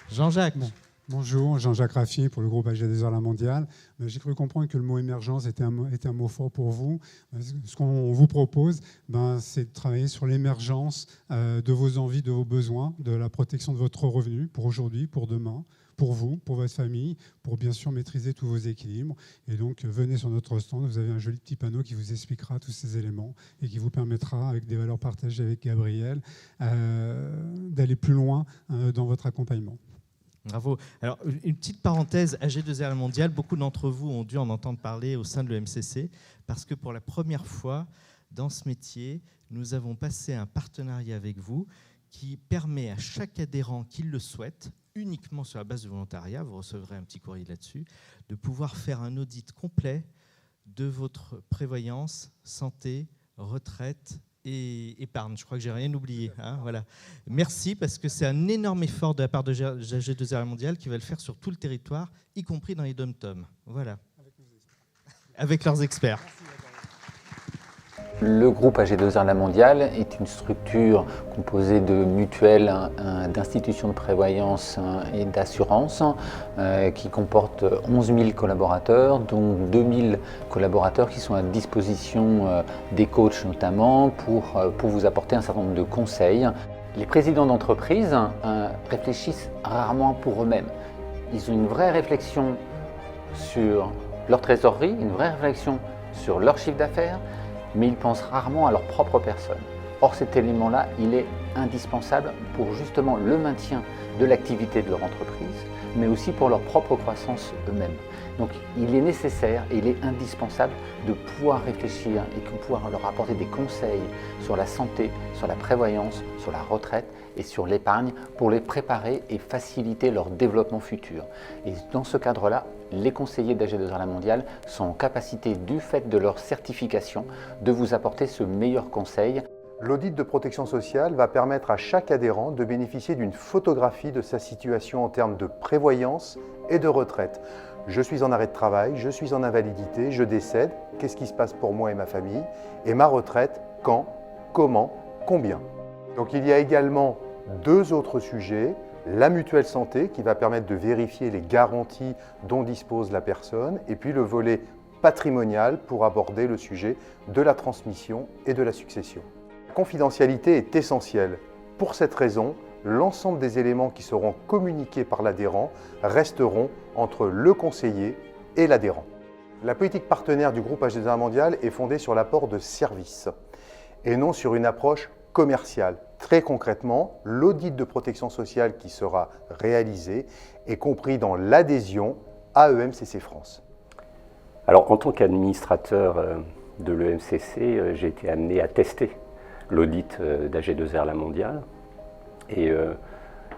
Jean-Jacques. Bon, bonjour, Jean-Jacques Raffier pour le groupe AG2R La Mondiale. J'ai cru comprendre que le mot émergence était un mot fort pour vous. Ce qu'on vous propose, c'est de travailler sur l'émergence de vos envies, de vos besoins, de la protection de votre revenu pour aujourd'hui, pour demain, pour vous, pour votre famille, pour bien sûr maîtriser tous vos équilibres. Et donc, venez sur notre stand, vous avez un joli petit panneau qui vous expliquera tous ces éléments et qui vous permettra, avec des valeurs partagées avec Gabriel, d'aller plus loin dans votre accompagnement. Bravo. Alors, une petite parenthèse, AG2R La Mondiale, beaucoup d'entre vous ont dû en entendre parler au sein de l'EMCC, parce que pour la première fois dans ce métier, nous avons passé un partenariat avec vous qui permet à chaque adhérent qui le souhaite, uniquement sur la base du volontariat, vous recevrez un petit courrier là-dessus, de pouvoir faire un audit complet de votre prévoyance, santé, retraite et épargne. Je crois que j'ai rien oublié. Hein, voilà. Merci, parce que c'est un énorme effort de la part de AG2R La Mondiale qui va le faire sur tout le territoire, y compris dans les dom-toms. Voilà. Avec leurs experts. Le groupe AG2R La Mondiale est une structure composée de mutuelles, d'institutions de prévoyance et d'assurance qui comporte 11 000 collaborateurs, dont 2 000 collaborateurs qui sont à disposition des coachs notamment pour vous apporter un certain nombre de conseils. Les présidents d'entreprise réfléchissent rarement pour eux-mêmes. Ils ont une vraie réflexion sur leur trésorerie, une vraie réflexion sur leur chiffre d'affaires, mais ils pensent rarement à leur propre personne. Or, cet élément-là, il est indispensable pour justement le maintien de l'activité de leur entreprise, mais aussi pour leur propre croissance eux-mêmes. Donc, il est nécessaire et il est indispensable de pouvoir réfléchir et de pouvoir leur apporter des conseils sur la santé, sur la prévoyance, sur la retraite et sur l'épargne pour les préparer et faciliter leur développement futur. Et dans ce cadre-là, les conseillers d'AG2R La Mondiale sont en capacité, du fait de leur certification, de vous apporter ce meilleur conseil. L'audit de protection sociale va permettre à chaque adhérent de bénéficier d'une photographie de sa situation en termes de prévoyance et de retraite. Je suis en arrêt de travail, je suis en invalidité, je décède, qu'est-ce qui se passe pour moi et ma famille? Et ma retraite, quand, comment, combien? Donc il y a également 2 autres sujets. La mutuelle santé qui va permettre de vérifier les garanties dont dispose la personne, et puis le volet patrimonial pour aborder le sujet de la transmission et de la succession. La confidentialité est essentielle. Pour cette raison, l'ensemble des éléments qui seront communiqués par l'adhérent resteront entre le conseiller et l'adhérent. La politique partenaire du groupe AG2R La Mondiale est fondée sur l'apport de services et non sur une approche commerciale. Très concrètement, l'audit de protection sociale qui sera réalisé est compris dans l'adhésion à EMCC France. Alors, en tant qu'administrateur de l'EMCC, j'ai été amené à tester l'audit d'AG2R La Mondiale. Et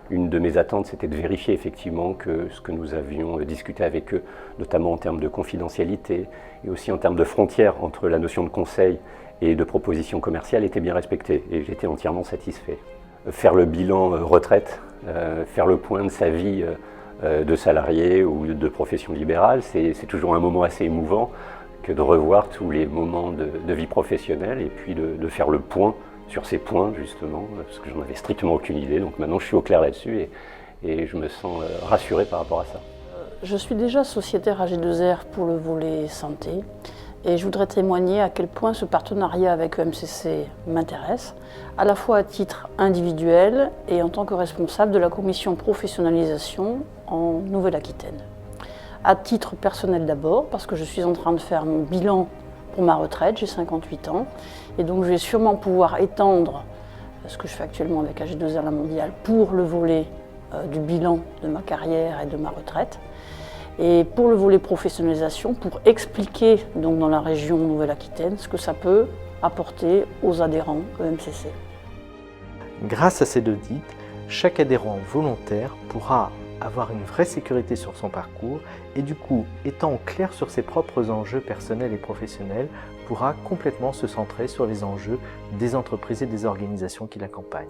une de mes attentes, c'était de vérifier effectivement que ce que nous avions discuté avec eux, notamment en termes de confidentialité et aussi en termes de frontières entre la notion de conseil et de proposition commerciale, était bien respecté. Et j'étais entièrement satisfait. Faire le bilan retraite, faire le point de sa vie de salarié ou de profession libérale, c'est toujours un moment assez émouvant que de revoir tous les moments de vie professionnelle et puis de faire le point sur ces points justement, parce que j'en avais strictement aucune idée. Donc maintenant je suis au clair là-dessus et je me sens rassuré par rapport à ça. Je suis déjà sociétaire AG2R pour le volet santé et je voudrais témoigner à quel point ce partenariat avec EMCC m'intéresse, à la fois à titre individuel et en tant que responsable de la commission professionnalisation en Nouvelle-Aquitaine. À titre personnel d'abord, parce que je suis en train de faire mon bilan pour ma retraite, j'ai 58 ans, et donc je vais sûrement pouvoir étendre ce que je fais actuellement avec AG2R La Mondiale pour le volet du bilan de ma carrière et de ma retraite. Et pour le volet professionnalisation, pour expliquer donc dans la région Nouvelle-Aquitaine ce que ça peut apporter aux adhérents EMCC. Grâce à ces audits, chaque adhérent volontaire pourra avoir une vraie sécurité sur son parcours et du coup, étant au clair sur ses propres enjeux personnels et professionnels, pourra complètement se centrer sur les enjeux des entreprises et des organisations qui l'accompagnent.